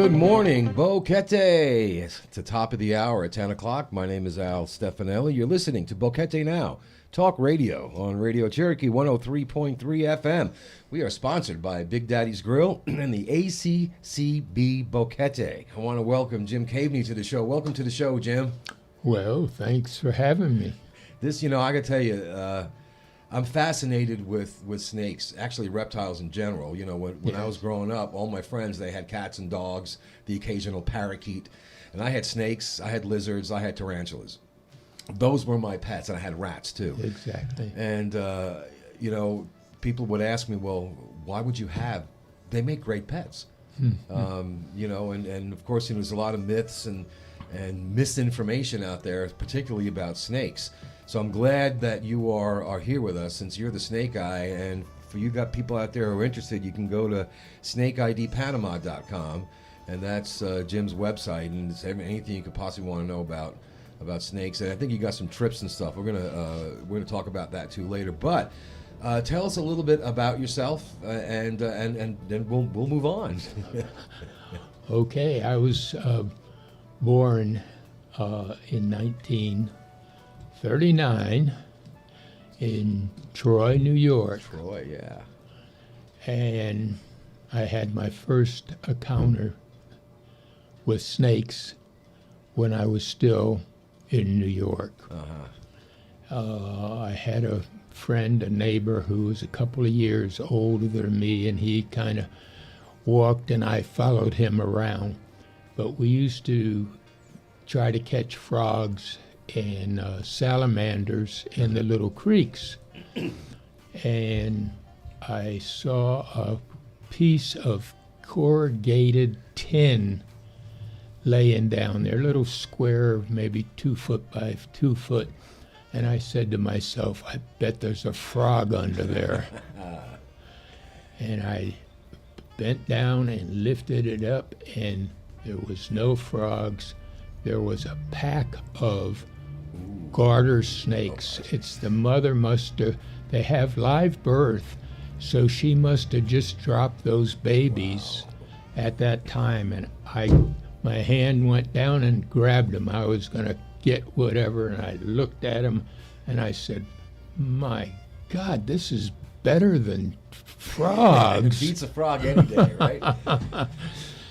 Good morning, Boquete. It's the top of the hour at 10 o'clock. My name is Al Stefanelli. You're listening to BoqueteNOW, talk radio on Radio Cherokee 103.3 FM. We are sponsored by Big Daddy's Grill and the ACCB Boquete. I want to welcome Jim Kavney to the show. Welcome to the show, Jim. Well, thanks for having me. This, I got to tell you, I'm fascinated with snakes, actually reptiles in general. When I was growing up, all my friends, they had cats and dogs, the occasional parakeet. And I had snakes, I had lizards, I had tarantulas. Those were my pets, and I had rats too. Exactly. And, people would ask me, well, why would you have, they make great pets. And of course, there's a lot of myths and misinformation out there, particularly about snakes. So I'm glad that you are here with us, since you're the snake guy. And for you got people out there who are interested, you can go to snakeidpanama.com, and that's Jim's website, and it's anything you could possibly want to know about snakes. And I think you got some trips and stuff. We're gonna talk about that too later. But tell us a little bit about yourself, and then we'll move on. Okay, I was born in 1939 in Troy, New York. Troy, yeah. And I had my first encounter with snakes when I was still in New York. I had a friend, a neighbor, who was a couple of years older than me, and he kind of walked and I followed him around. But we used to try to catch frogs and salamanders in the little creeks. And I saw a piece of corrugated tin laying down there, a little square, maybe 2 foot by 2 foot. And I said to myself, I bet there's a frog under there. And I bent down and lifted it up, and there was no frogs. There was a pack of garter snakes. It's the mother they have live birth, so she must have just dropped those babies at that time. And my hand went down and grabbed them. I was going to get whatever, and I looked at them and I said, my God, this is better than frogs. It beats a frog any day, right?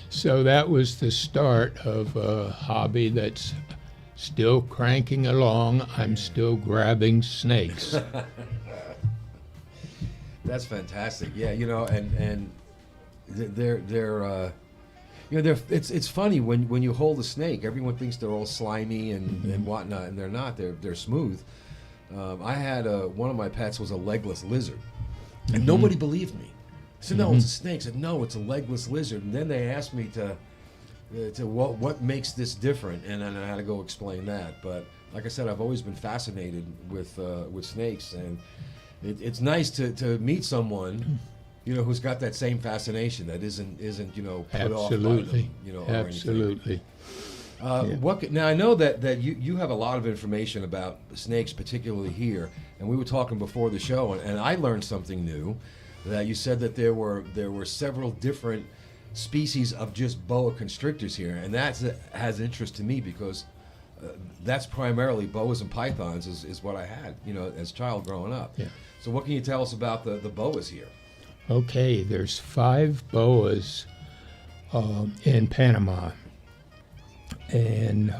So that was the start of a hobby that's still cranking along. I'm still grabbing snakes. That's fantastic. Yeah, and it's funny when you hold a snake, everyone thinks they're all slimy and whatnot, and they're not. They're smooth. I had one of my pets was a legless lizard, and nobody believed me. I said, no, it's a snake. I said, no, it's a legless lizard. And then they asked me to what makes this different, and then I had to go explain that. But like I said, I've always been fascinated with snakes, and it's nice to meet someone, who's got that same fascination, that isn't put off by them, or Absolutely. anything. Now I know that you have a lot of information about snakes, particularly here, and we were talking before the show, and I learned something new. That you said that there were several different species of just boa constrictors here, and that has interest to me, because that's primarily boas and pythons is what I had, as a child growing up. Yeah. So what can you tell us about the boas here? Okay, there's 5 boas in Panama, and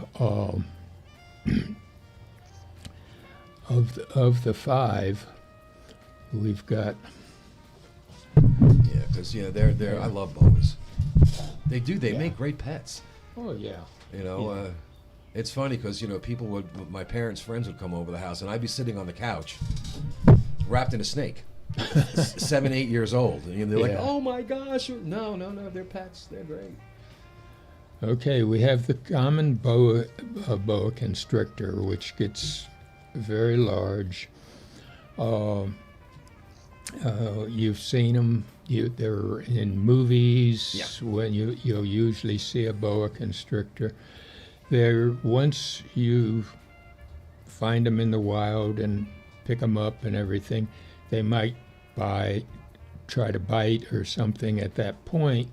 of the 5, we've got. Yeah, because they're I love boas. They make great pets. Oh yeah. It's funny because my parents' friends would come over the house, and I'd be sitting on the couch, wrapped in a snake, 7, 8 years old, and they're like, "Oh my gosh!" No, they're pets. They're great. Okay, we have the common boa constrictor, which gets very large. You've seen them. They're in movies. When you'll usually see a boa constrictor. Once you find them in the wild and pick them up and everything, they might try to bite or something at that point,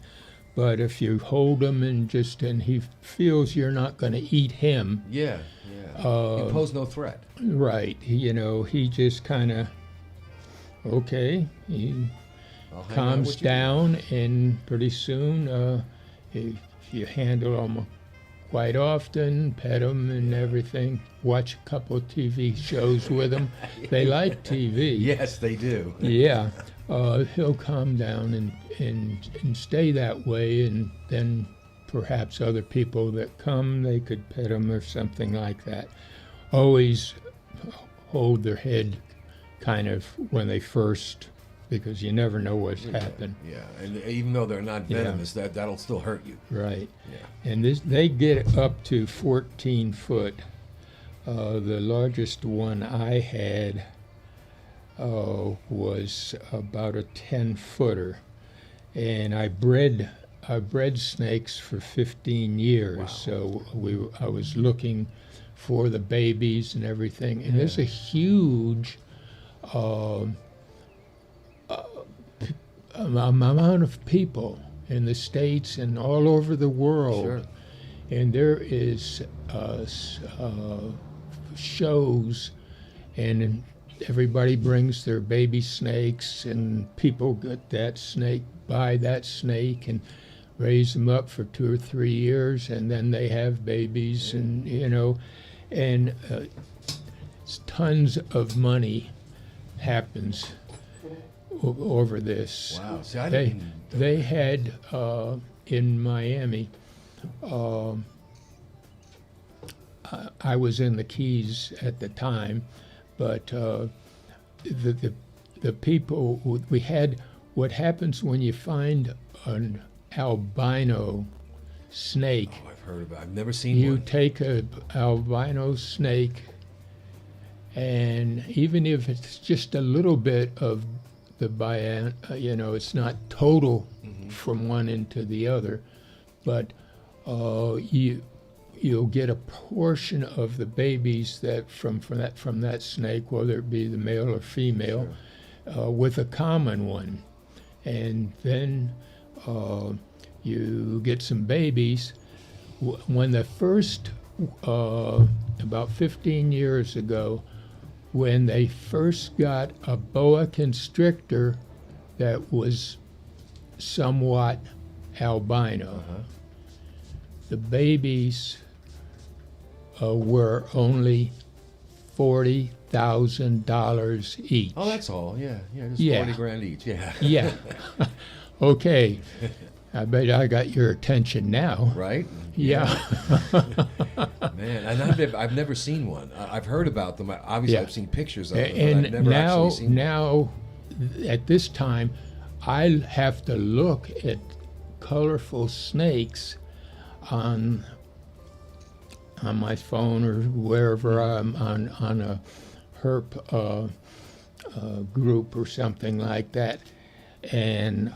But if you hold him and he feels you're not going to eat him, Yeah, yeah. You pose no threat. right? He just kind of okay. He I'll hang out calms with you. down, and pretty soon, if you handle him quite often, pet him and everything, watch a couple of TV shows with him. They like TV. Yes, they do. Yeah, he'll calm down and stay that way, and then perhaps other people that come, they could pet him or something like that. Always hold their head kind of when they first, because you never know what's happened. Yeah, and even though they're not venomous, that'll still hurt you. Right. Yeah. And they get up to 14 foot. The largest one I had was about a 10-footer, and I bred snakes for 15 years. Wow. So I was looking for the babies and everything, and there's a huge amount of people in the States and all over the world. Sure. And there is shows, and everybody brings their baby snakes, and people get that snake, buy that snake, and raise them up for 2 or 3 years, and then they have babies, and and tons of money happens over this. Wow. See, They had in Miami. I was in the Keys at the time, but the people we had. What happens when you find an albino snake? Oh, I've heard about it. I've never seen You one. take a albino snake, and even if it's just a little bit of the it's not total from one end to the other, but you'll get a portion of the babies that from that snake, whether it be the male or female, with a common one, and then you get some babies. When the first about 15 years ago, when they first got a Boa Constrictor that was somewhat albino, the babies were only $40,000 each. Oh, that's all. Yeah, just Yeah. 40 grand each. Yeah. Yeah. Okay. I bet I got your attention now. Right? Yeah. Man, and I've never seen one. I've heard about them. Obviously, Yeah. I've seen pictures of them, but And I've never actually seen them. now, at this time, I have to look at colorful snakes on my phone or wherever I'm on a herp group or something like that, and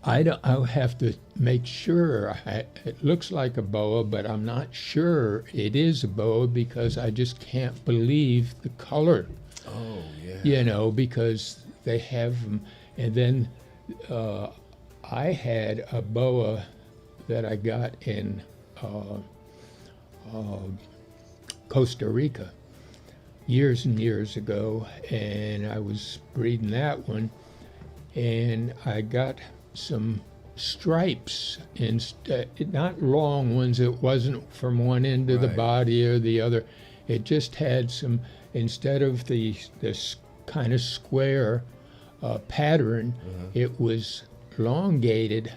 I'll have to make sure it looks like a boa, but I'm not sure it is a boa because I just can't believe the color. Oh, yeah. Because they have them. And then I had a boa that I got in Costa Rica years and years ago, and I was breeding that one, and I got some stripes instead, not long ones. It wasn't from one end of the Right. body or the other. It just had some, instead of this kind of square pattern, it was elongated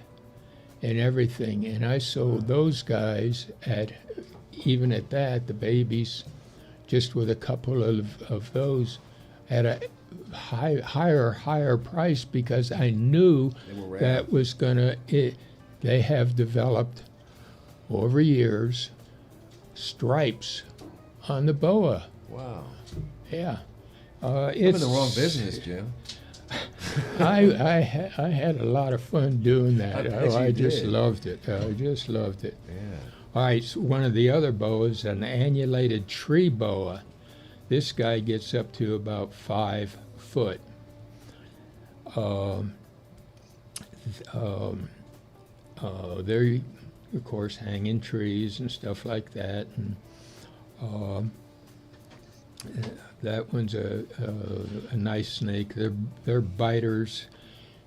and everything. And I sold those guys even at that, the babies, just with a couple of those, at a higher price, because I knew They were rare. that was they have developed over years stripes on the boa. Wow. Yeah. I'm in the wrong business, Jim. I had a lot of fun doing that. I bet you I just did. loved it. I just loved it. Yeah. All right, so one of the other boas, an Annulated Tree Boa. This guy gets up to about 5 foot. they're, of course, hanging trees and stuff like that. And that one's a nice snake. They're biters,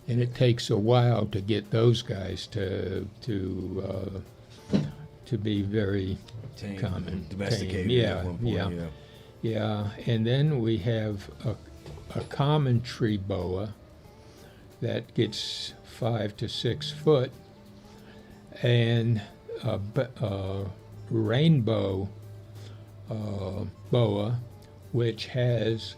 and it takes a while to get those guys to be very Tame, common, domesticated. tame. At one point, Yeah. And then we have a common tree boa that gets 5 to 6 foot, and a rainbow boa, which is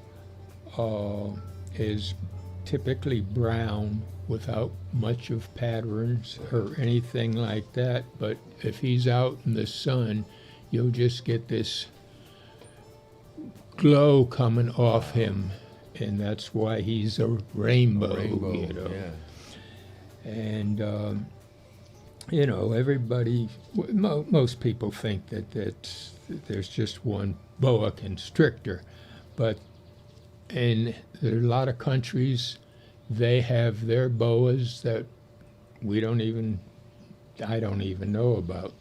typically brown without much of patterns or anything like that. But if he's out in the sun, you'll just get this glow coming off him, and that's why he's a rainbow, you know. Yeah. And everybody, most people think that there's just one boa constrictor, but in a lot of countries, they have their boas that I don't even know about.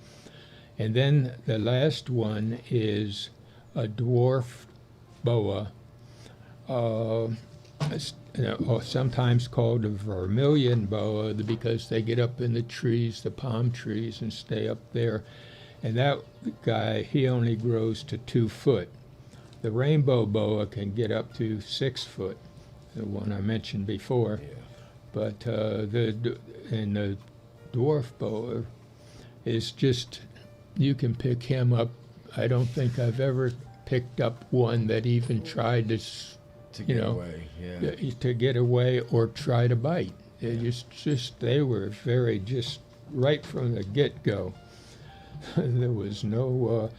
And then the last one is a dwarf boa, sometimes called a Vermillion Boa, because they get up in the trees, the palm trees, and stay up there. And that guy, he only grows to 2 foot. The rainbow boa can get up to 6 foot, the one I mentioned before. Yeah. But the dwarf boa is just, you can pick him up. I don't think I've ever picked up one that even tried to get away. Yeah. to get away or try to bite. They they were very, just right from the get-go. There was no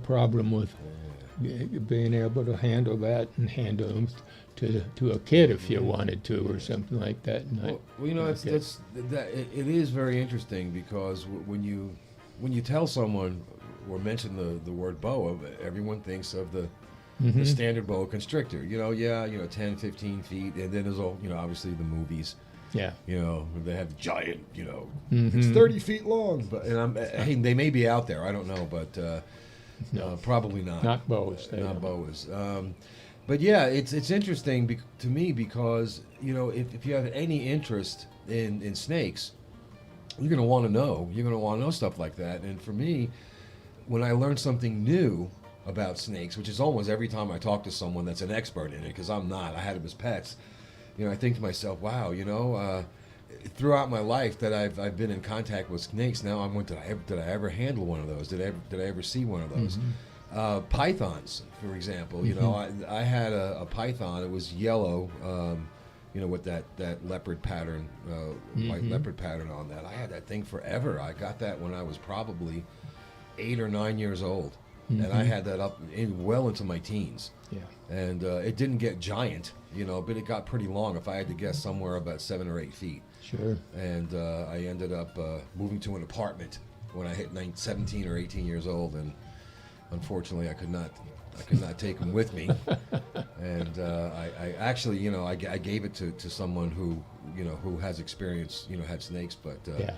problem with being able to handle that and handle them to a kid if you wanted to, or something like that. Well, it is very interesting, because when you tell someone or mention the word boa, everyone thinks of the standard boa constrictor. 10, 15 feet, and then there's all, obviously the movies. Yeah. They have giant, it's 30 feet long. But hey, they may be out there. I don't know, but no, probably not. Not boas. Not boas. But yeah, it's interesting to me, because if you have any interest in snakes, you're going to want to know. You're going to want to know stuff like that. And for me, when I learn something new about snakes, which is almost every time I talk to someone that's an expert in it, because I'm not. I had them as pets. I think to myself, wow, throughout my life that I've been in contact with snakes, now I'm did I ever handle one of those? Did I ever see one of those? Pythons, for example. I had a python. It was yellow, with that leopard pattern, white leopard pattern on that. I had that thing forever. I got that when I was probably 8 or 9 years old, and I had that up well into my teens. Yeah. And it didn't get giant, but it got pretty long. If I had to guess, somewhere about 7 or 8 feet. Sure. And I ended up moving to an apartment when I hit 17 or 18 years old, and unfortunately I could not take him with me. And I actually, I gave it to someone who has experience, had snakes, but yeah.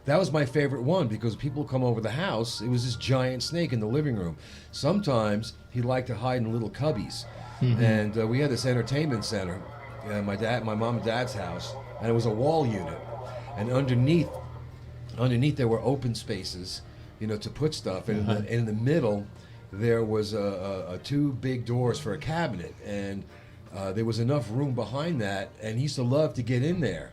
That was my favorite one, because people come over the house. It was this giant snake in the living room. Sometimes he'd like to hide in little cubbies. And we had this entertainment center, my mom and dad's house, and it was a wall unit. And underneath there were open spaces, to put stuff. And in the middle, there was a 2 big doors for a cabinet. And there was enough room behind that, and he used to love to get in there.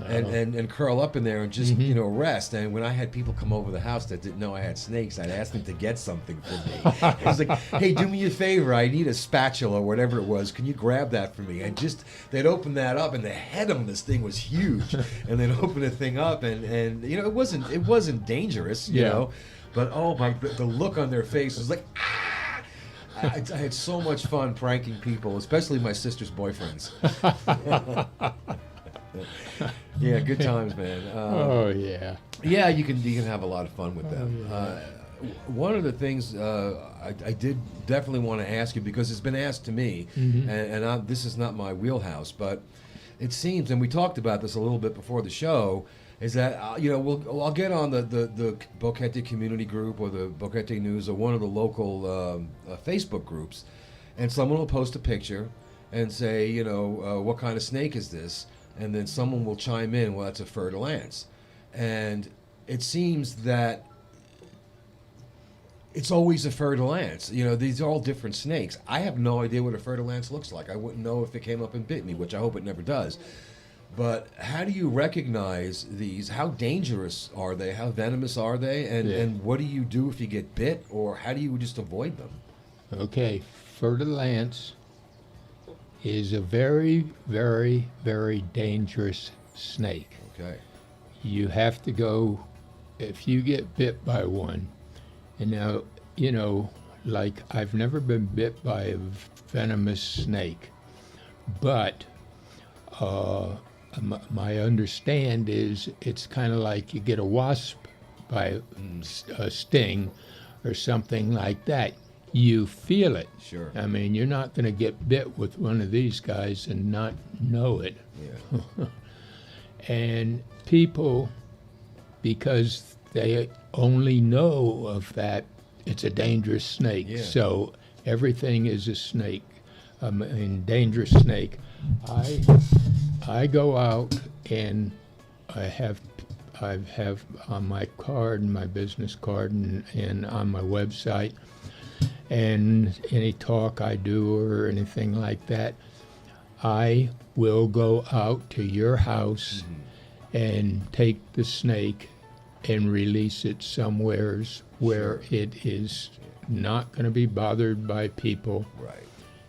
And curl up in there and just rest. And when I had people come over the house that didn't know I had snakes, I'd ask them to get something for me. I was like, "Hey, do me a favor. I need a spatula or whatever it was. Can you grab that for me?" And they'd open that up, and the head of this thing was huge. And they'd open the thing up, and it wasn't dangerous, you know. But the look on their face was like, ah! I had so much fun pranking people, especially my sister's boyfriends. Yeah, good times, man. Oh yeah. Yeah, you can have a lot of fun with them. One of the things I did definitely want to ask you, because it's been asked to me, and this is not my wheelhouse, but it seems, and we talked about this a little bit before the show, is that I'll get on the Boquete community group or the Boquete News or one of the local Facebook groups, and someone will post a picture and say, what kind of snake is this? And then someone will chime in, well, that's a fer-de-lance. And it seems that it's always a fer-de-lance. These are all different snakes. I have no idea what a fer-de-lance looks like. I wouldn't know if it came up and bit me, which I hope it never does. But how do you recognize these? How dangerous are they? How venomous are they? And what do you do if you get bit, or how do you just avoid them? Okay, fer-de-lance is a very, very, very dangerous snake. Okay. You have to go, if you get bit by one, and now, like I've never been bit by a venomous snake, but my understand is it's kind of like you get a wasp by a sting or something like that. You feel it. Sure. I mean, you're not going to get bit with one of these guys and not know it. Yeah. And people, because they only know of that, it's a dangerous snake. Yeah. So everything is a snake, dangerous snake. I go out and I have on my card, my business card, and on my website, and any talk I do or anything like that, I will go out to your house and take the snake and release it somewheres where it is not going to be bothered by people. Right.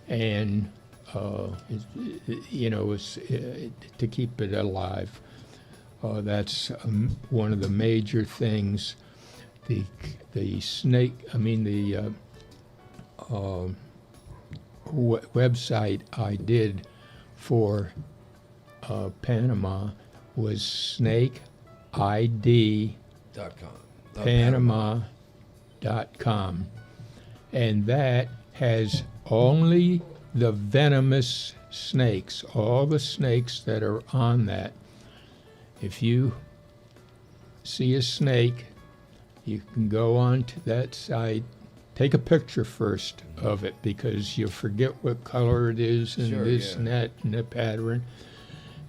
And it's to keep it alive. That's one of the major things. The snake. I mean the website I did for Panama was snakeid.panama.com, and that has only the venomous snakes, all the snakes that are on that. If you see a snake, you can go on to that site, take a picture first of it, because you'll forget what color it is and and that and the pattern.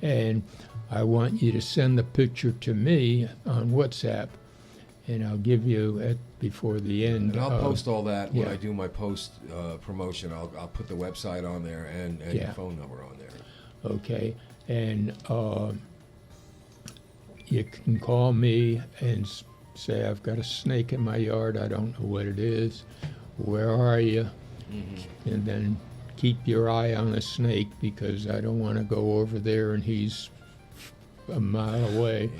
And I want you to send the picture to me on WhatsApp, and I'll give you before the end. And I'll post all that when I do my post promotion. I'll put the website on there and your phone number on there. Okay, and you can call me and say, I've got a snake in my yard, I don't know what it is, where are you? Mm-hmm. And then keep your eye on the snake, because I don't want to go over there and he's a mile away.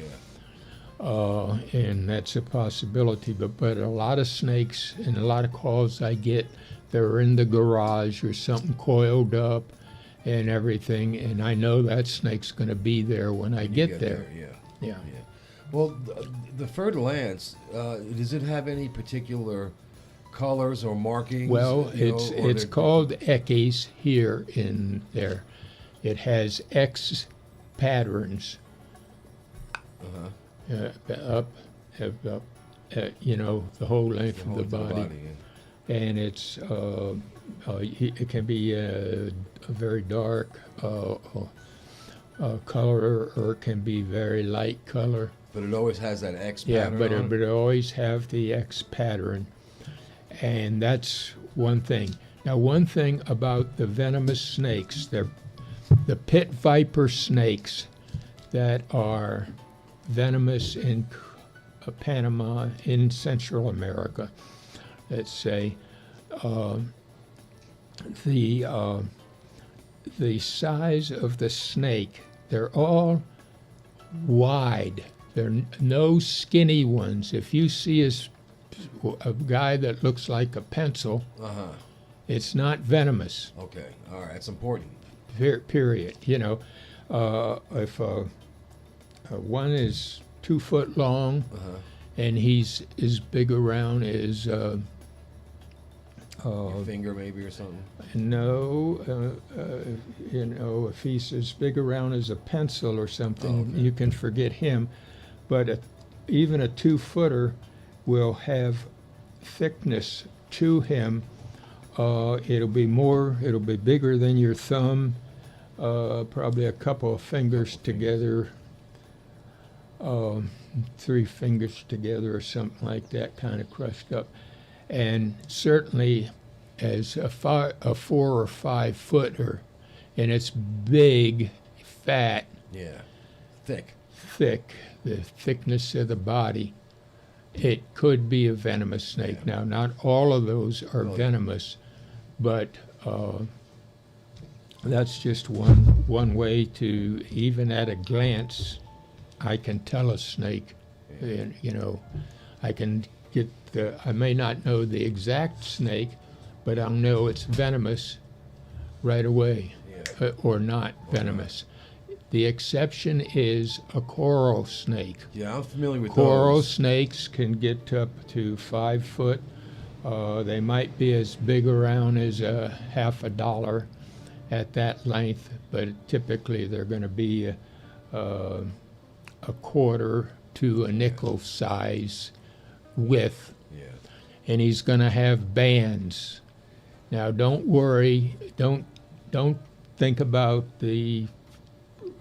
Yeah. And that's a possibility, but a lot of snakes and a lot of calls I get, they're in the garage or something coiled up and everything, and I know that snake's going to be there when I get there. Yeah. Well, the fer-de-lance, does it have any particular colors or markings? Well, it's called Ekes here in there. It has X patterns. Up, the whole length of the body. And it's it can be a very dark color, or it can be very light color. But it always has that X pattern. Yeah, but it always have the X pattern, and that's one thing. Now, one thing about the venomous snakes, they're the pit viper snakes that are venomous in Panama, in Central America, let's say. The size of the snake, they're all wide. There are no skinny ones. If you see a guy that looks like a pencil, it's not venomous. Okay, all right, that's important. Period. If one is 2 foot long and he's as big around as your finger maybe or something? No, if he's as big around as a pencil or something, you can forget him. but even a 2-footer will have thickness to him. It'll be bigger than your thumb, probably a couple of fingers together, 3 fingers together or something like that, kind of crushed up. And certainly as a 4 or 5 footer, and it's big, fat, Yeah. Thick. the thickness of the body, it could be a venomous snake. Yeah. Now, not all of those are Well, venomous, but that's just one way to, even at a glance, I can tell a snake. And, you know, I can get I may not know the exact snake, but I'll know it's venomous right away, Yeah. or not venomous. The exception is a coral snake. Yeah, I'm familiar with Coral those. snakes can get up to 5 foot. They might be as big around as half a dollar at that length, but typically they're going to be a quarter to a nickel size width, Yeah. and he's going to have bands. Now, don't worry. Don't think about the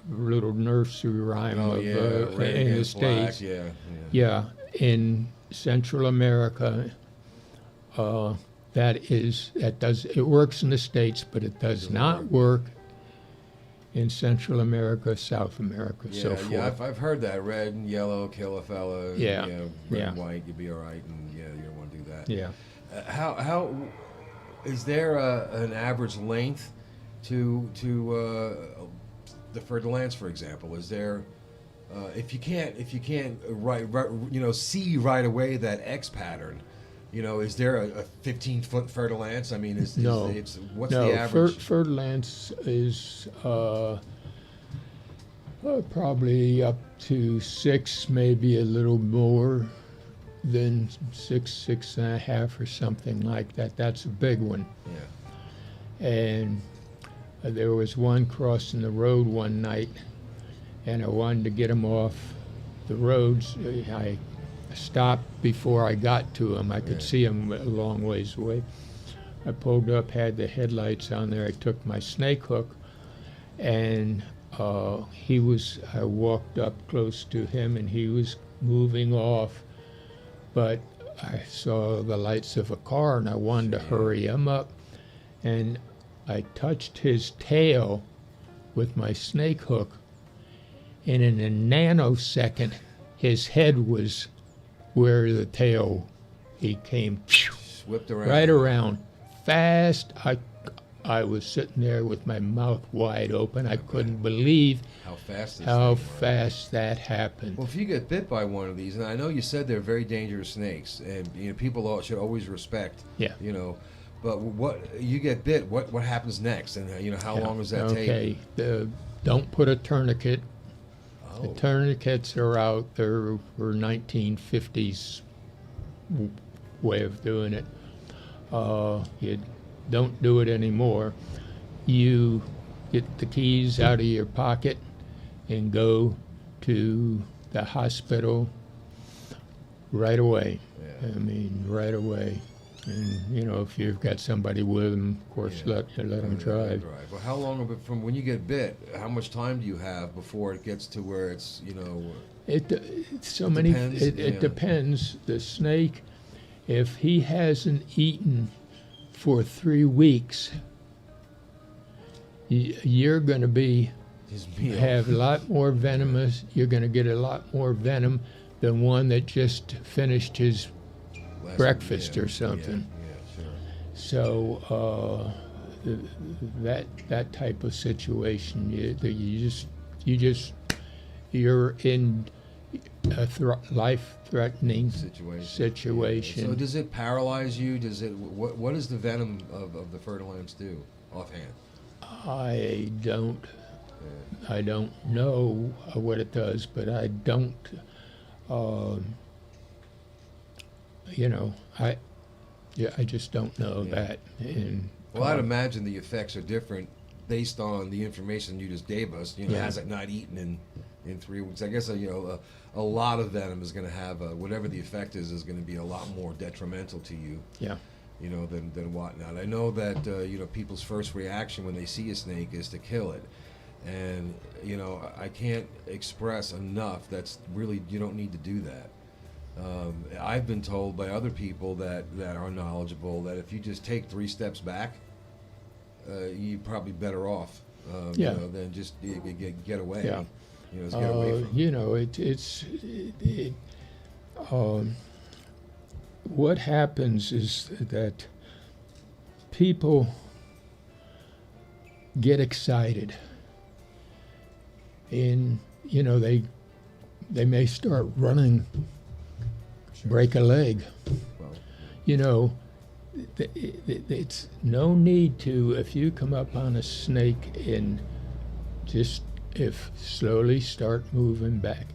little nursery rhyme Oh, of yeah. Red in the against black. States. Yeah. Yeah, in Central America, it works in the States, but it does not work in Central America, South America, Yeah, so forth. yeah, I've heard that. Red and yellow kill a fella. Yeah, Red yeah. and white, you'll be all right. And yeah, you don't want to do that. Yeah. How is there an average length to the fer-de-lance, for example? Is there if you can't see right away that X pattern, is there a 15-foot fer-de-lance? I mean, what's the average? Fer-de-lance is probably up to 6, maybe a little more than 6.5 or something like that. That's a big one. Yeah. And there was one crossing the road one night, and I wanted to get him off the roads. I stopped before I got to him. I could see him a long ways away. I pulled up, had the headlights on there. I took my snake hook, and I walked up close to him, and he was moving off, but I saw the lights of a car, and I wanted to hurry him up, and I touched his tail with my snake hook, and in a nanosecond, his head was where the tail, he came Whipped around. right around, fast. I was sitting there with my mouth wide open. I couldn't believe How fast that happened. Well, if you get bit by one of these, and I know you said they're very dangerous snakes, and people should always respect. Yeah. But what you get bit, what happens next, and how long does that take? Okay, don't put a tourniquet. Oh. The tourniquets are out. They're 1950s way of doing it. You don't do it anymore. You get the keys out of your pocket and go to the hospital right away. Yeah. I mean, right away. And, if you've got somebody with them, of course, let them drive. Well, how long from when you get bit, how much time do you have before it gets to where it's, It depends. The snake, if he hasn't eaten for 3 weeks, you're going to have a lot more venomous. You're going to get a lot more venom than one that just finished his breakfast or something. Yeah, sure. So that type of situation, you're in a life-threatening situation. So does it paralyze you? What does the venom of the fer-de-lance do offhand? I don't know what it does, but I don't. I just don't know that. Well, I'd imagine the effects are different based on the information you just gave us. Has it not eaten in in 3 weeks. I guess a lot of venom is going to have whatever the effect is going to be a lot more detrimental to you. Yeah. Than whatnot. I know that people's first reaction when they see a snake is to kill it, and I can't express enough. That's really, you don't need to do that. I've been told by other people that are knowledgeable that if you just take 3 steps back, you're probably better off. Than just get away. Yeah. Just get away from. What happens is that people get excited, and they may start running, break a leg. Well, It's no need to, if you come up on a snake and just slowly start moving back.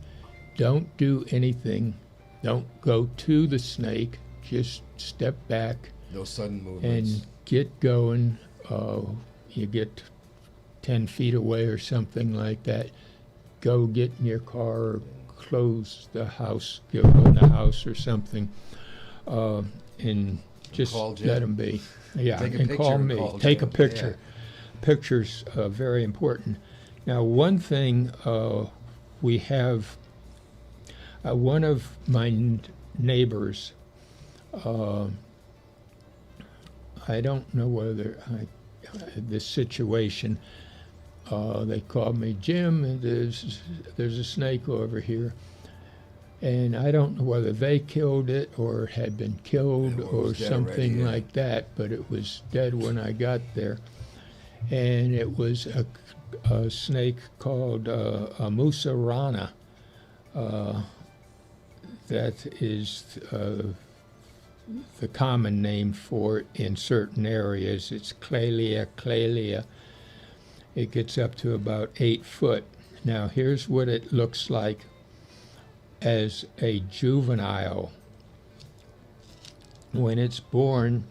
Don't do anything. Don't go to the snake. Just step back no sudden movements. and get going. You get 10 feet away or something like that. Go get in your car or close the house, go in the house or something, and just let them be. Yeah, and call me. Take a picture. Yeah. Pictures very important. Now, one thing we have, one of my neighbors, I don't know whether this situation, they called me, Jim, and there's a snake over here. And I don't know whether they killed it or it had been killed or something like that, but it was dead when I got there. And it was a snake called a musarana. That is the common name for it in certain areas. It's Clalea. It gets up to about 8 foot. Now here's what it looks like as a juvenile. When it's born,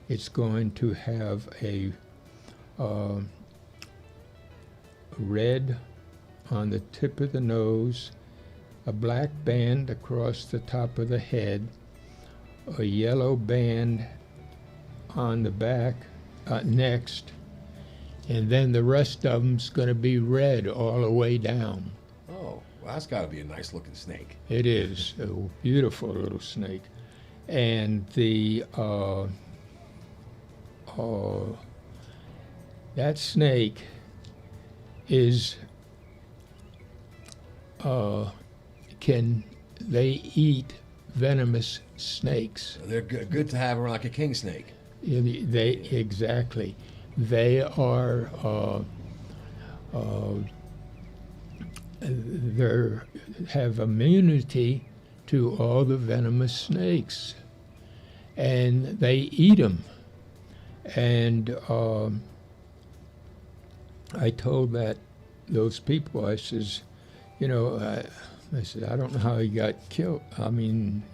it's going to have a red on the tip of the nose, a black band across the top of the head, a yellow band on the back next, and then the rest of them's going to be red all the way down. Oh, well, that's got to be a nice looking snake. It is a beautiful little snake. And that snake is they eat venomous snakes. They're good to have around, like a king snake. Exactly. They are they have immunity to all the venomous snakes, and they eat them. And I told those people, I says, I said, I don't know how he got killed. I mean,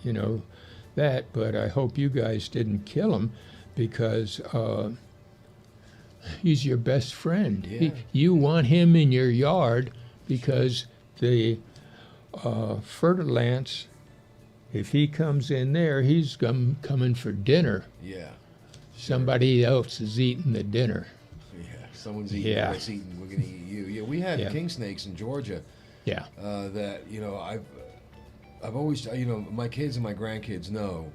but I hope you guys didn't kill him, because he's your best friend. Yeah. You want him in your yard because the fertilance, if he comes in there, he's coming for dinner. Yeah. Somebody else is eating the dinner. Yeah, someone's eating what's eating. We're going to eat you. Yeah, we had king snakes in Georgia. Yeah. That I've always, my kids and my grandkids know,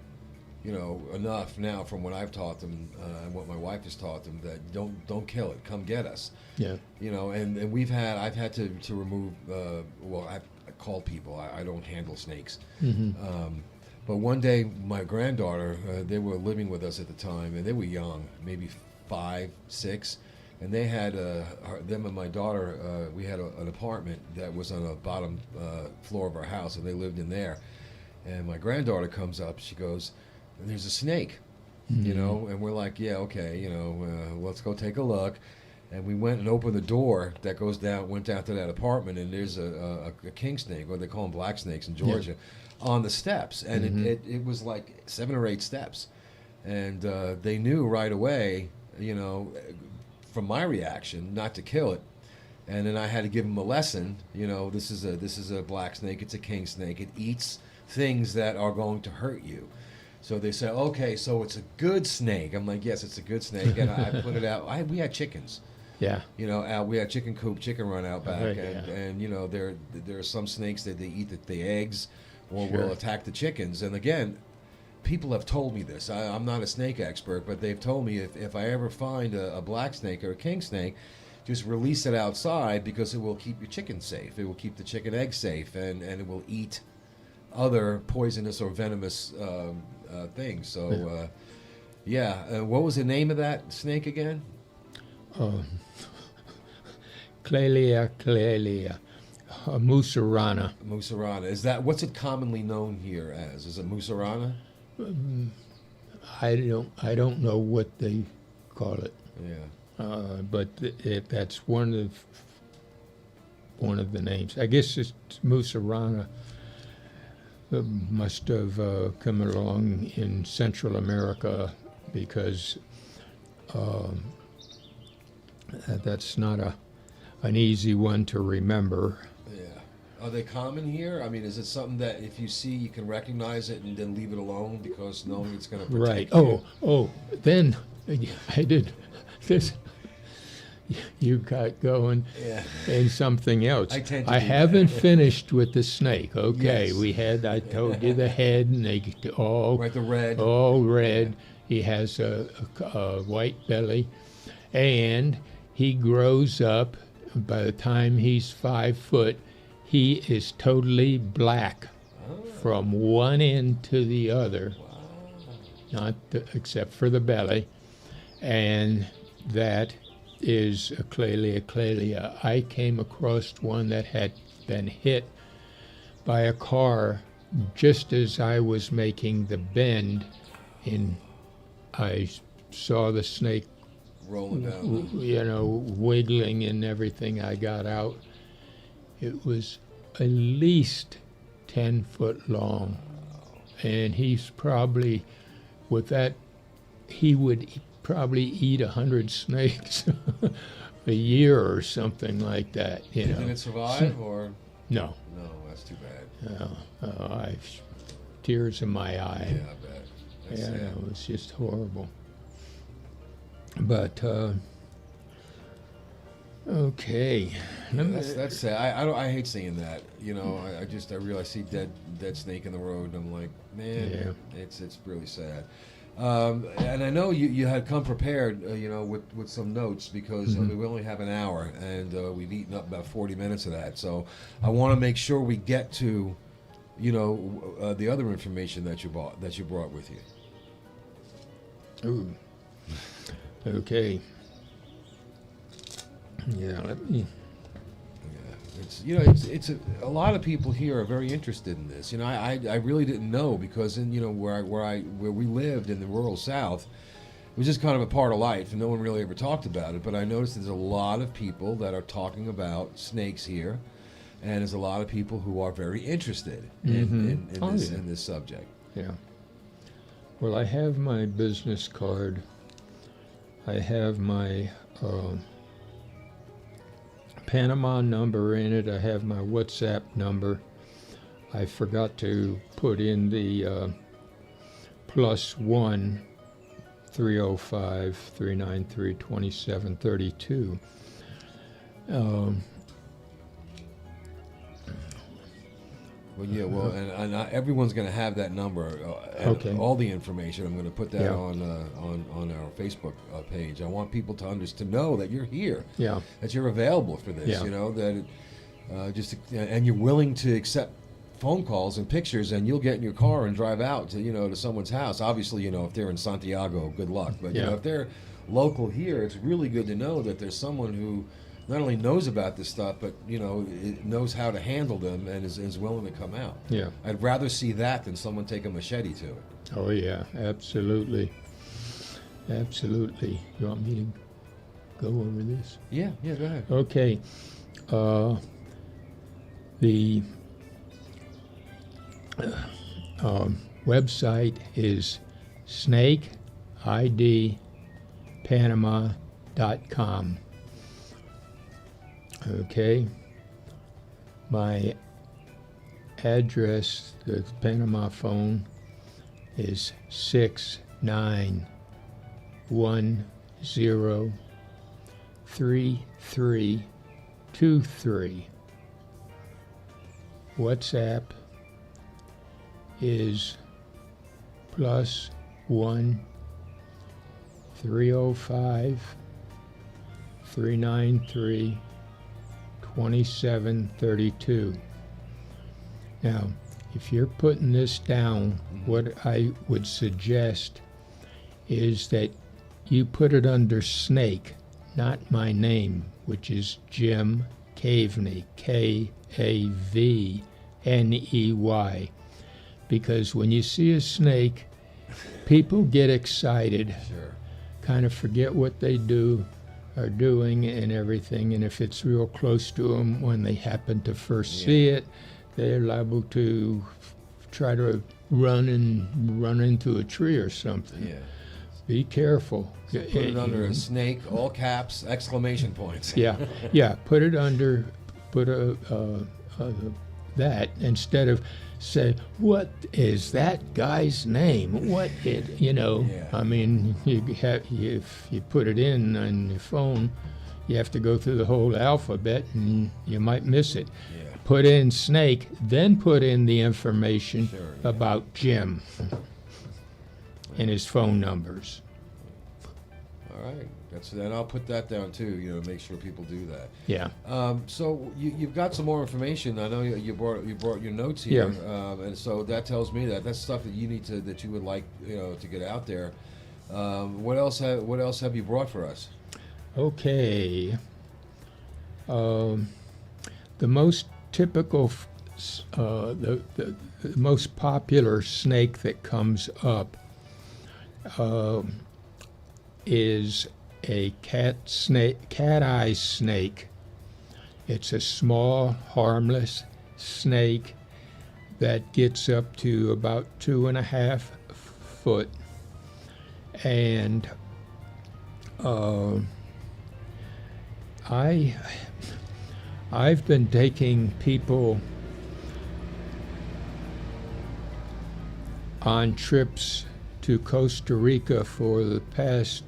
enough now from what I've taught them and what my wife has taught them, that don't kill it. Come get us. Yeah. And I've had to remove. I call people. I don't handle snakes. Mm-hmm. But one day, my granddaughter, they were living with us at the time, and they were young, maybe 5, 6, and they had them and my daughter. We had an apartment that was on the bottom floor of our house, and they lived in there. And my granddaughter comes up. She goes, "There's a snake," Mm-hmm. and we're like, "Yeah, okay, let's go take a look." And we went and opened the door that went down to that apartment, and there's a king snake, or they call them black snakes in Georgia, on the steps, and Mm-hmm. it was like 7 or 8 steps, and they knew right away, from my reaction, not to kill it, And then I had to give them a lesson. You know, this is a black snake. It's a king snake. It eats things that are going to hurt you. So they said, okay, so it's a good snake. I'm like, yes, it's a good snake. And I put it out. We had chickens. Yeah. You know, we had chicken coop, chicken run out back, Right, and you know, there are some snakes that they eat the eggs, or Sure. will attack the chickens. And again, people have told me this. I'm not a snake expert, but they've told me if I ever find a black snake or a king snake, just release it outside because it will keep your chicken safe. It will keep the chicken eggs safe, and it will eat other poisonous or venomous things. So, what was the name of that snake again? Clelia, Musarana. Musarana. Is that what's it commonly known here as? Is it Musarana? I don't know what they call it, Yeah. but that's one of the names. I guess it's Musarana. Must have come along in Central America because that's not an easy one to remember. Yeah. Are they common here? I mean, is it something that if you see, you can recognize it and then leave it alone because knowing it's going to Right. protect you? Then I did this. You got going Yeah. in something else. I tend to I do haven't that. finished with the snake. Okay, Yes. I told you the head, and they all Right, the red. all red. He has a white belly, and he grows up. By the time he's 5 foot, he is totally black from one end to the other, except for the belly, and that is a Clelia. I came across one that had been hit by a car just as I was making the bend, and I saw the snake, Rolling down. wiggling and everything. I got out. It was at least 10 foot long, and he's probably, with that, he would probably eat 100 snakes a year or something like that. Do you think it survive or? No, No, that's too bad. I've tears in my eye. Yeah, I bet. That's Yeah, sad. it was just horrible. But okay, That's sad. I hate seeing that. You know, I realize I see dead snake in the road, and I'm like, man, Yeah. it's really sad. And I know you had come prepared, with some notes because I mean, we only have an hour, and we've eaten up about 40 minutes of that. So I want to make sure we get to, the other information that you brought with you. Ooh. Okay. Yeah, let me. Yeah, it's a lot of people here are very interested in this. I really didn't know because where we lived in the rural South, it was just kind of a part of life, and no one really ever talked about it. But I noticed there's a lot of people that are talking about snakes here, and there's a lot of people who are very interested in this subject. Yeah. Well, I have my business card. I have my Panama number in it. I have my WhatsApp number. I forgot to put in the +1 305 393 2732. Well, and everyone's going to have that number. And Okay. all the information. I'm going to put that Yeah. on our Facebook page. I want people to know that you're here. Yeah. That you're available for this. Yeah. And you're willing to accept phone calls and pictures, and you'll get in your car and drive out to someone's house. Obviously, if they're in Santiago, good luck. But Yeah. if they're local here, it's really good to know that there's someone who not only knows about this stuff, but knows how to handle them and is willing to come out. Yeah. I'd rather see that than someone take a machete to it. Oh, yeah, absolutely. Absolutely. You want me to go over this? Yeah, go ahead. Okay. The website is snakeidpanama.com. Okay. My address, the Panama phone, is 69103323. WhatsApp is +1 305 393 2732. Now, if you're putting this down, what I would suggest is that you put it under Snake, not my name, which is Jim Kavney, Kavney, because when you see a snake, people get excited, Sure. kind of forget what they are doing and everything, and if it's real close to them, when they happen to first see it, they're liable to try to run into a tree or something. Yeah. Be careful. So put it under a snake, all caps, exclamation points. Yeah, put it under, that instead of say, what is that guy's name? What it, Yeah. I mean, if you put it in on your phone, you have to go through the whole alphabet and you might miss it. Yeah. Put in Snake, then put in the information about Jim and his phone numbers. All right. Then I'll put that down too. Make sure people do that. Yeah. So you've got some more information. I know you brought your notes here, and so that tells me that's stuff that you would like to get out there. What else have you brought for us? Okay. The most typical, the most popular snake that comes up is a cat-eye snake. It's a small, harmless snake that gets up to about 2.5 foot, and I've been taking people on trips to Costa Rica for the past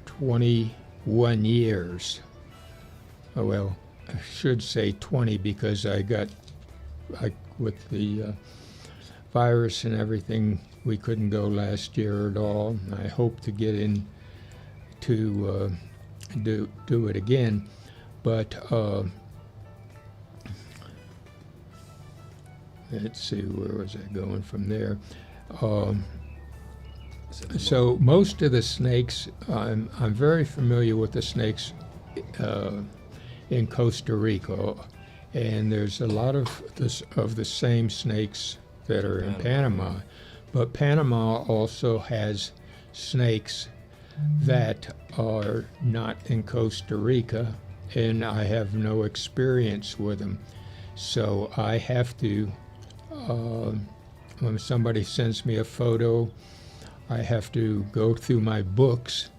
21 years. Oh, well, I should say 20 because with the virus and everything, we couldn't go last year at all. I hope to get in to do it again, but let's see, where was I going from there? So most of the snakes, I'm very familiar with the snakes in Costa Rica, and there's a lot of the same snakes that are in Panama, but Panama also has snakes that are not in Costa Rica, and I have no experience with them. So I have to, when somebody sends me a photo, I have to go through my books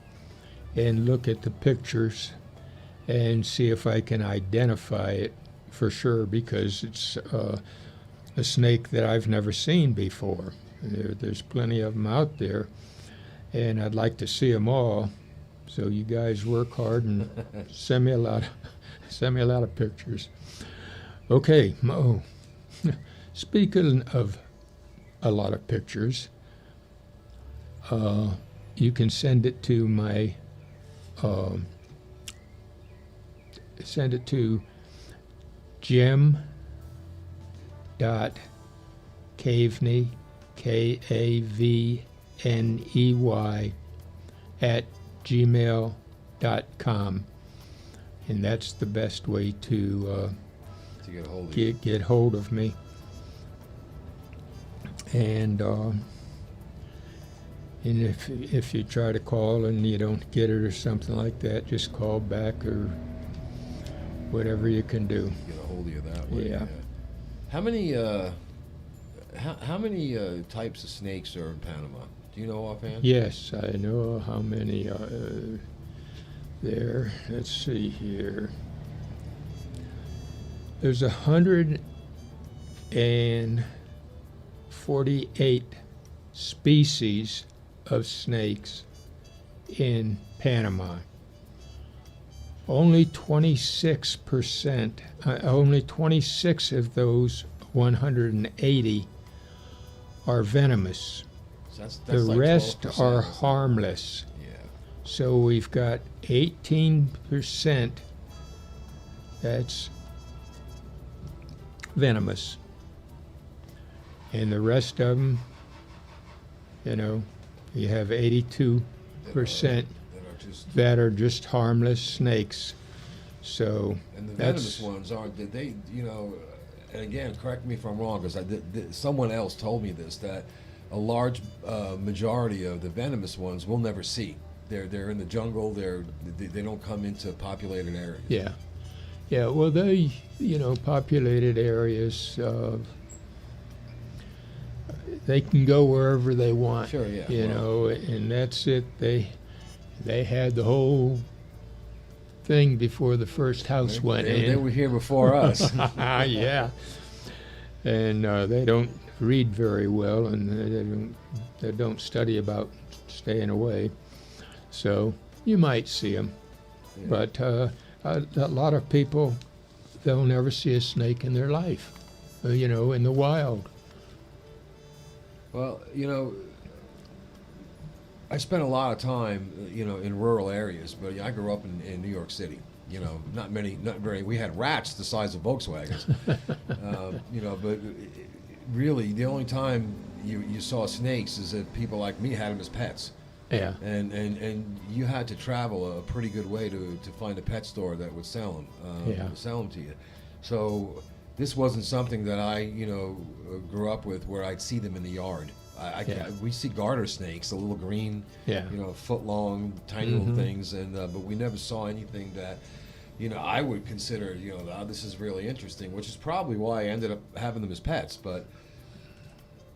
and look at the pictures and see if I can identify it for sure, because it's a snake that I've never seen before. There's plenty of them out there, and I'd like to see them all. So you guys work hard and send me a lot of pictures. Okay, speaking of a lot of pictures, you can send it to my Jim.Kavney, Kavney @gmail.com, and that's the best way to get hold of me. And if you try to call and you don't get it or something like that, just call back or whatever you can do. Get a hold of you that way. Yeah. How many types of snakes are in Panama? Do you know offhand? Yes, I know how many are there. Let's see here. There's 148 species of snakes in Panama. Only 26%, only 26 of those 180 are venomous. So that's The like rest 12%, are isn't it? harmless. Yeah. So we've got 18% that's venomous. And the rest of them, you know, you have 82% That are just. that are just harmless snakes. So And the that's, venomous ones aren't. Did they? You know. And again, correct me if I'm wrong, because someone else told me this, that a large majority of the venomous ones we'll never see. They're in the jungle. They don't come into populated areas. yeah. Yeah, well, they, you know, populated areas, they can go wherever they want. Sure, yeah. You Well, know, and that's it. They had the whole thing before the first house went they in. were here before us. Yeah. And they don't read very well, and they don't study about staying away. So you might see them. Yeah. But a lot of people, they'll never see a snake in their life, you know, in the wild. Well, you know, I spent a lot of time, you know, in rural areas, but I grew up in New York City. You know, not very. We had rats the size of Volkswagens. You know, but really, the only time you saw snakes is that people like me had them as pets. Yeah. And you had to travel a pretty good way to find a pet store that would sell them. Sell them to you. So this wasn't something that I, you know, grew up with where I'd see them in the yard. We see garter snakes, the little green, Yeah. you know, foot long, tiny little things, and but we never saw anything that, you know, I would consider, you know, this is really interesting, which is probably why I ended up having them as pets. But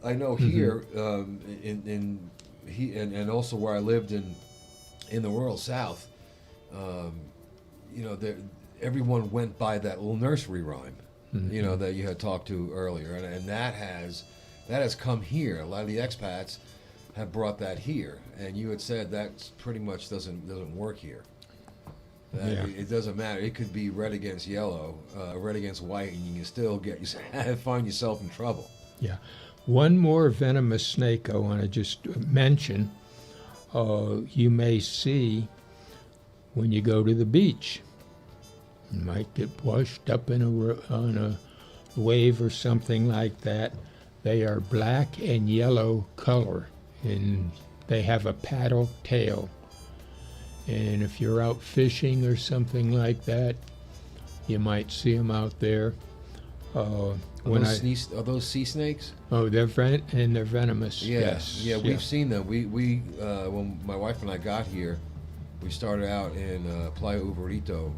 I know here, and also where I lived in the rural South, you know, everyone went by that little nursery rhyme, you know, that you had talked to earlier, and that has come here. A lot of the expats have brought that here, and you had said that pretty much doesn't work here. It doesn't matter. It could be red against yellow, red against white, and you can still find yourself in trouble. Yeah. One more venomous snake I want to just mention, you may see when you go to the beach. You might get washed up on a wave or something like that. They are black and yellow color, and they have a paddle tail. And if you're out fishing or something like that, you might see them out there. Are those sea snakes? Oh, they're venomous. Yeah, Yes. yeah, we've seen them. We when my wife and I got here, we started out in Playa Uberito,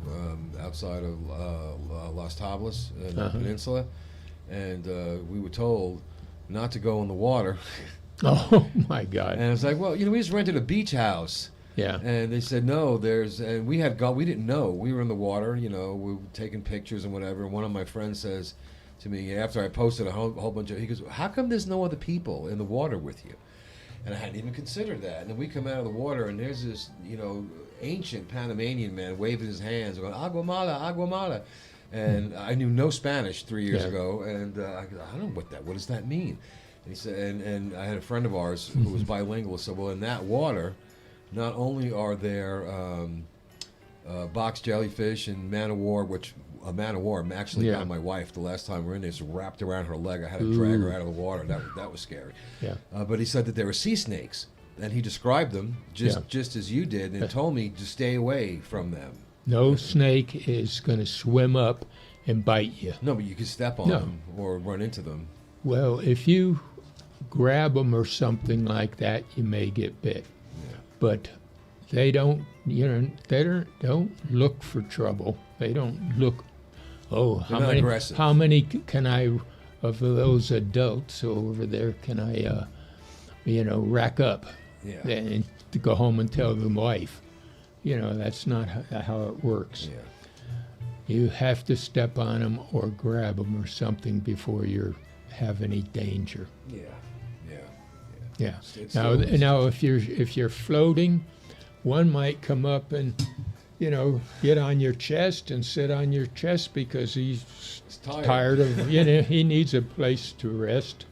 outside of Las Tablas in the peninsula, and we were told not to go in the water. Oh my God. And it's like, well, you know, we just rented a beach house. Yeah. And they said no. And we didn't know. We were in the water, you know, we were taking pictures and whatever. And one of my friends says to me after I posted a whole bunch of, he goes, "How come there's no other people in the water with you?" And I hadn't even considered that. And then we come out of the water, and there's this, you know, ancient Panamanian man waving his hands, going, "Agua mala, agua mala." And I knew no Spanish 3 years ago, and I go, "I don't know what does that mean?" And he said, and I had a friend of ours who was bilingual. So, well, in that water, not only are there box jellyfish and man-o-war, which a man-o-war actually got my wife the last time we were in there, just wrapped around her leg. I had to drag her out of the water. That was scary. Yeah. But he said that there were sea snakes, and he described them just as you did, and told me to stay away from them. No snake is going to swim up and bite you. No, but you could step on them or run into them. Well, if you grab them or something like that, you may get bit. Yeah. But they don't, don't look for trouble. They don't look, how many can I, of those adults over there, can I, rack up? Yeah. And to go home and tell the wife. You know, that's not how it works. Yeah. You have to step on them or grab them or something before you have any danger. Yeah, yeah, Yeah. It's Now, if you're floating, one might come up and, get on your chest and sit on your chest because he's tired of, he needs a place to rest,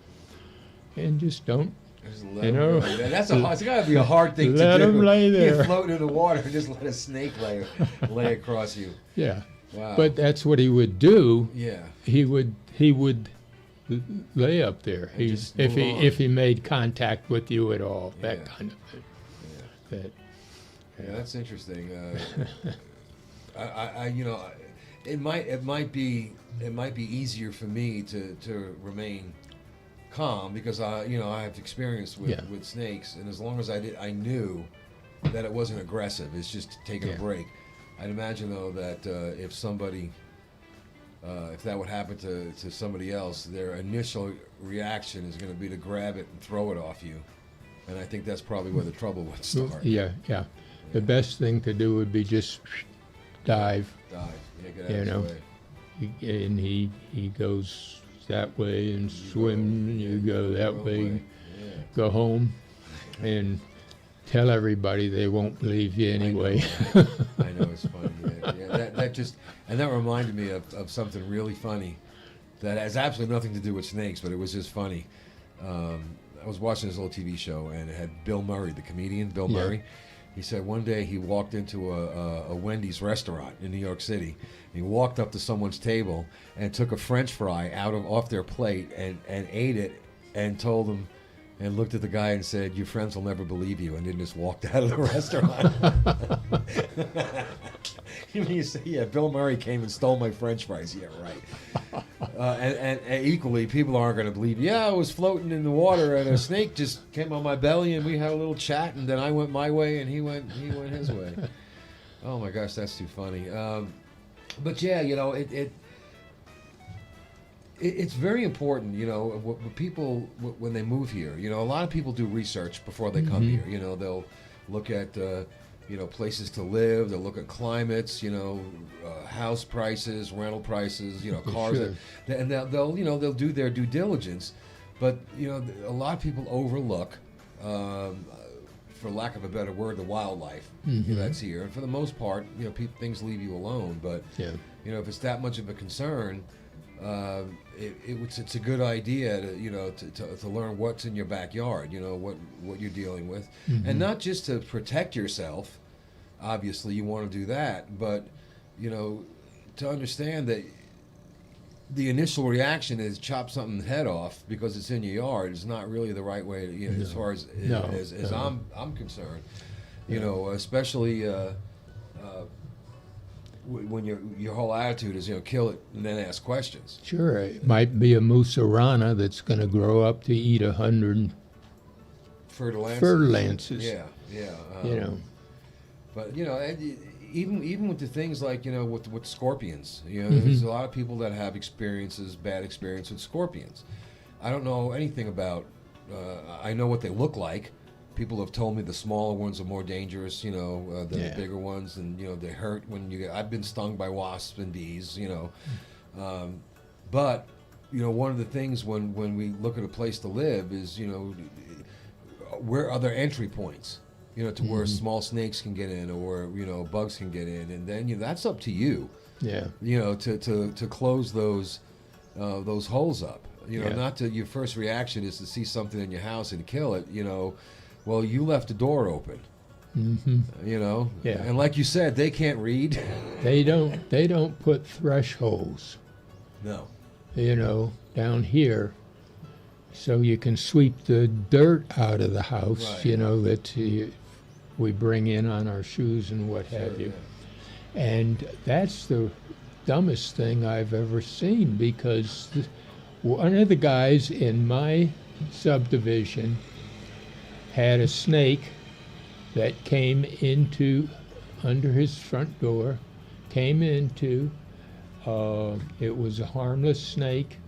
and just don't. Just let him go. It's got to be a hard thing to do. Let him lay there. You're floating in the water and just let a snake lay across you. Yeah. Wow. But that's what he would do. Yeah. He would lay up there. If he made contact with you at all, that kind of thing. Yeah. Yeah, that's interesting. It might be easier for me to remain calm because I have experience with snakes, and as long as I knew that it wasn't aggressive, it's just taking a break. I'd imagine though that if that would happen to somebody else, their initial reaction is going to be to grab it and throw it off you, and I think that's probably where the trouble would start. Yeah. The best thing to do would be just dive. Get out of his way. And he goes that way and swim, and you go that way. Go home and tell everybody. They won't believe you anyway. I know, it's funny. That reminded me of something really funny that has absolutely nothing to do with snakes, but it was just funny. I was watching this little TV show, and it had Bill Murray, the comedian, Bill Murray. He said one day he walked into a Wendy's restaurant in New York City. He walked up to someone's table and took a French fry off their plate and ate it, and told them, and looked at the guy and said, "Your friends will never believe you," and then just walked out of the restaurant. You say, "Yeah, Bill Murray came and stole my French fries." Yeah, right. And equally, people aren't going to believe, "Yeah, I was floating in the water and a snake just came on my belly and we had a little chat and then I went my way and he went his way." Oh my gosh, that's too funny. But yeah, it's very important, people when they move here. A lot of people do research before they come here. They'll look at places to live. They'll look at climates. House prices, rental prices. Cars, Sure. and they'll do their due diligence. But a lot of people overlook, for lack of a better word, the wildlife that's here. And for the most part, things leave you alone. But if it's that much of a concern. It's a good idea to learn what's in your backyard, what you're dealing with, and not just to protect yourself. Obviously, you want to do that, but to understand that the initial reaction is chop something head off because it's in your yard is not really the right way. As far as I'm concerned, especially. When your whole attitude is kill it and then ask questions. Sure, it might be a musarana that's going to grow up to eat 100 fertilances. Yeah. But even with the things like with scorpions, there's a lot of people that have bad experience with scorpions. I don't know anything about. I know what they look like. People have told me the smaller ones are more dangerous, than the bigger ones, and they hurt when you get. I've been stung by wasps and bees, but one of the things when we look at a place to live is where are there entry points, to where small snakes can get in or bugs can get in, and then that's up to you, to close those holes up, not to your first reaction is to see something in your house and kill it, Well, you left the door open, and like you said, they can't read. They don't put thresholds. No. Down here, so you can sweep the dirt out of the house. Right. That we bring in on our shoes and what have you, and that's the dumbest thing I've ever seen because one of the guys in my subdivision had a snake that came under his front door, it was a harmless snake,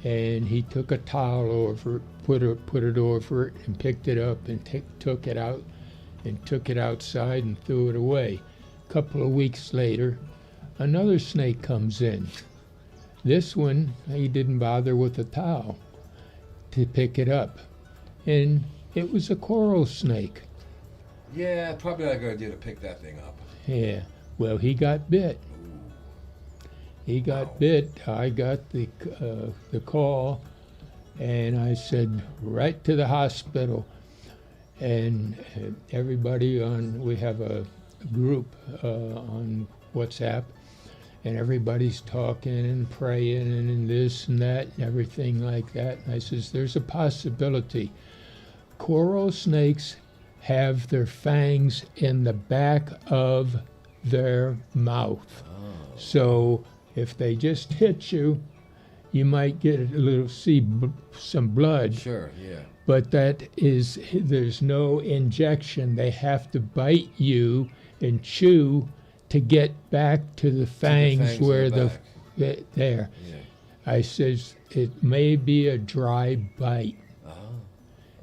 and he took a towel over it, put it over it, and picked it up and took it out and took it outside and threw it away. A couple of weeks later, another snake comes in. This one, he didn't bother with a towel to pick it up. And it was a coral snake. Yeah, probably not a good idea to pick that thing up. Yeah. Well, he got bit. He got bit. I got the call, and I said, right to the hospital. And everybody we have a group on WhatsApp, and everybody's talking and praying and this and that and everything like that. And I says, there's a possibility. Coral snakes have their fangs in the back of their mouth. Oh. So if they just hit you, you might get some blood. Sure, yeah. But there's no injection. They have to bite you and chew to get back to the fangs where there. Yeah. I says it may be a dry bite.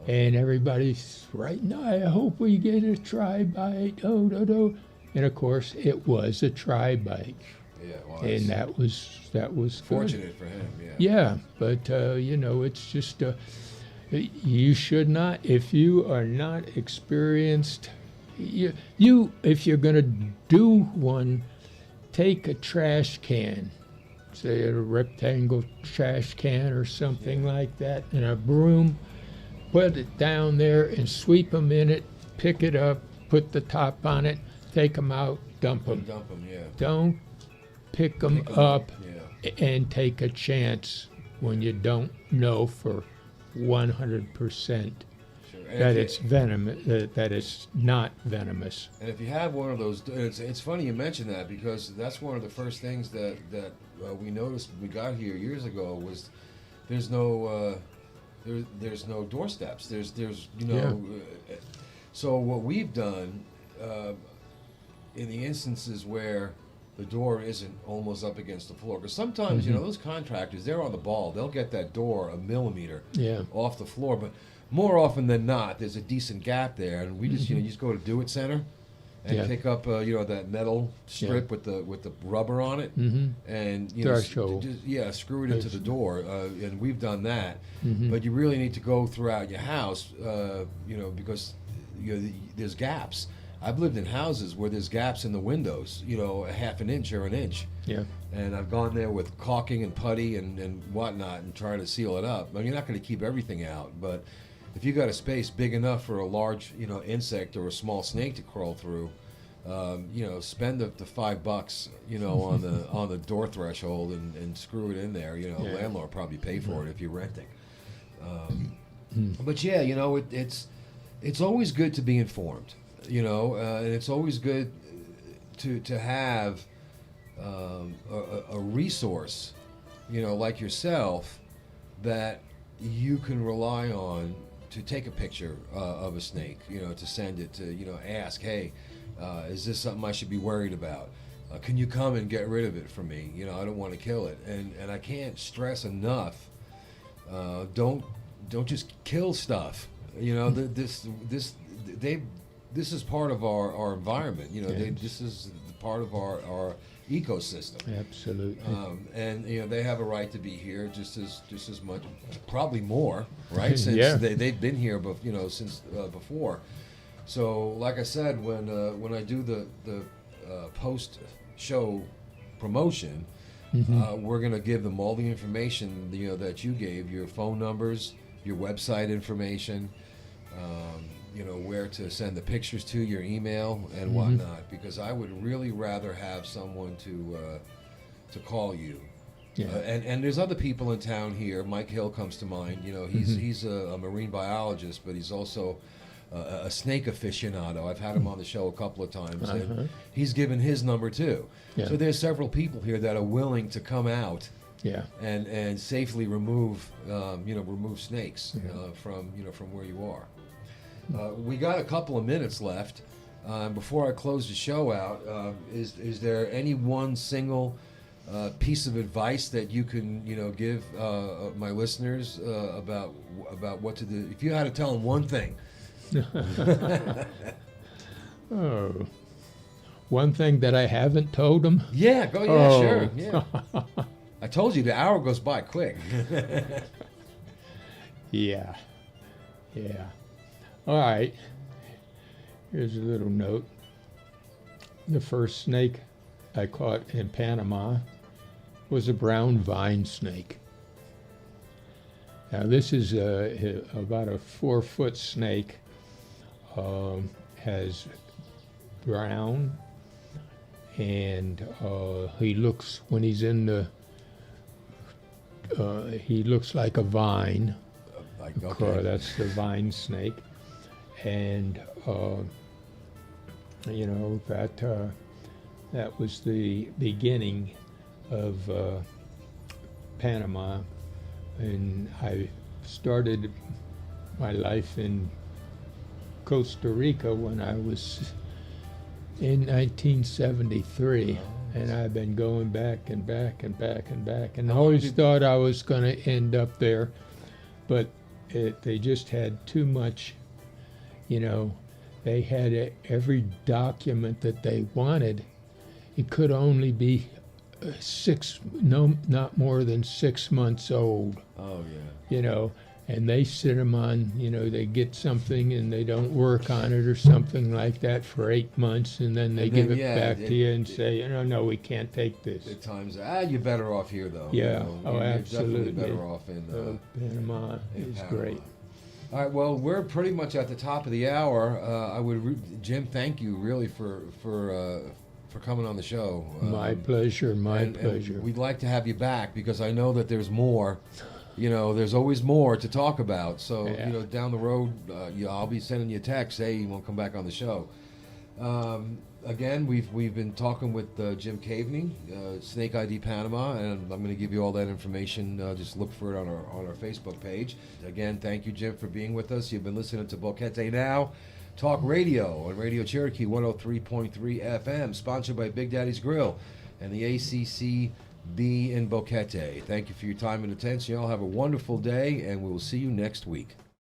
And everybody's right now, I hope we get a tri-bite. Oh, no. And of course, it was a tri-bite. Yeah, well, And that was fortunate for him, yeah. Yeah, but it's just you should not, if you are not experienced, if you're going to do one, take a trash can, say a rectangle trash can or something like that, and a broom, put it down there and sweep them in it, pick it up, put the top on it, take them out, dump them. Yeah. Don't pick them up Yeah. and take a chance when you don't know for 100% Sure. that it's venomous, that it's not venomous. And if you have one of those, it's funny you mention that, because that's one of the first things that we noticed when we got here years ago was there's no doorsteps. There's so what we've done in the instances where the door isn't almost up against the floor, because sometimes those contractors, they're on the ball. They'll get that door a millimeter off the floor, but more often than not, there's a decent gap there, and we just you just go to Do It Center and pick up that metal strip with the rubber on it, and screw it into the door, and we've done that. But you really need to go throughout your house, because there's gaps. I've lived in houses where there's gaps in the windows, a half an inch or an inch. Yeah. And I've gone there with caulking and putty and whatnot and trying to seal it up. I mean, you're not going to keep everything out, but if you got a space big enough for a large, insect or a small snake to crawl through, spend the $5, on the door threshold and screw it in there. Landlord probably pay for it if you're renting. But yeah, it's always good to be informed. And it's always good to have a resource, like yourself, that you can rely on to take a picture of a snake, to send it to, ask, hey, is this something I should be worried about? Can you come and get rid of it for me? I don't want to kill it. And I can't stress enough, don't just kill stuff. This is part of our environment. This is part of our ecosystem. Absolutely. And they have a right to be here just as much, probably more, right? Since they've been here, since before. So, like I said, when I do the post show promotion, we're going to give them all the information that you gave, your phone numbers, your website information. Where to send the pictures to, your email and whatnot, because I would really rather have someone to call you. Yeah. And there's other people in town here. Mike Hill comes to mind. He's a marine biologist, but he's also a snake aficionado. I've had him on the show a couple of times, and he's given his number too. Yeah. So there's several people here that are willing to come out. Yeah. And safely remove snakes from where you are. We got a couple of minutes left. Before I close the show out, is there any one single piece of advice that you can give my listeners about what to do? If you had to tell them one thing. Oh, one thing that I haven't told him. Yeah, go. Yeah, Oh. sure. Yeah. I told you the hour goes by quick. Yeah. All right. Here's a little note. The first snake I caught in Panama was a brown vine snake. Now this is about a 4-foot snake. Has brown, and he looks, when he's in the, he looks like a vine. Like, okay. That's the vine snake, and that was the beginning of Panama, and I started my life in Costa Rica when I was in 1973, and I've been going back and back and back and back, and I always thought I was going to end up there, but they just had too much, they had every document that they wanted. It could only be not more than 6 months old. Oh yeah. And they sit them on, they get something and they don't work on it or something like that for 8 months, and then they give it back to you and say, no, we can't take this. At times, you're better off here, though. Yeah, You're absolutely. definitely better off in Panama is Panama. great. All right, well, we're pretty much at the top of the hour. Jim, thank you really for coming on the show. My pleasure, pleasure. And we'd like to have you back because I know that there's more. There's always more to talk about. So, Yeah. Down the road, I'll be sending you a text. Hey, you want to come back on the show? Again, we've been talking with Jim Kavney, Snake ID Panama, and I'm going to give you all that information. Just look for it on our Facebook page. Again, thank you, Jim, for being with us. You've been listening to BoqueteNOW Talk Radio on Radio Cherokee 103.3 FM, sponsored by Big Daddy's Grill and the ACCB in Boquete. Thank you for your time and attention. Y'all have a wonderful day, and we will see you next week.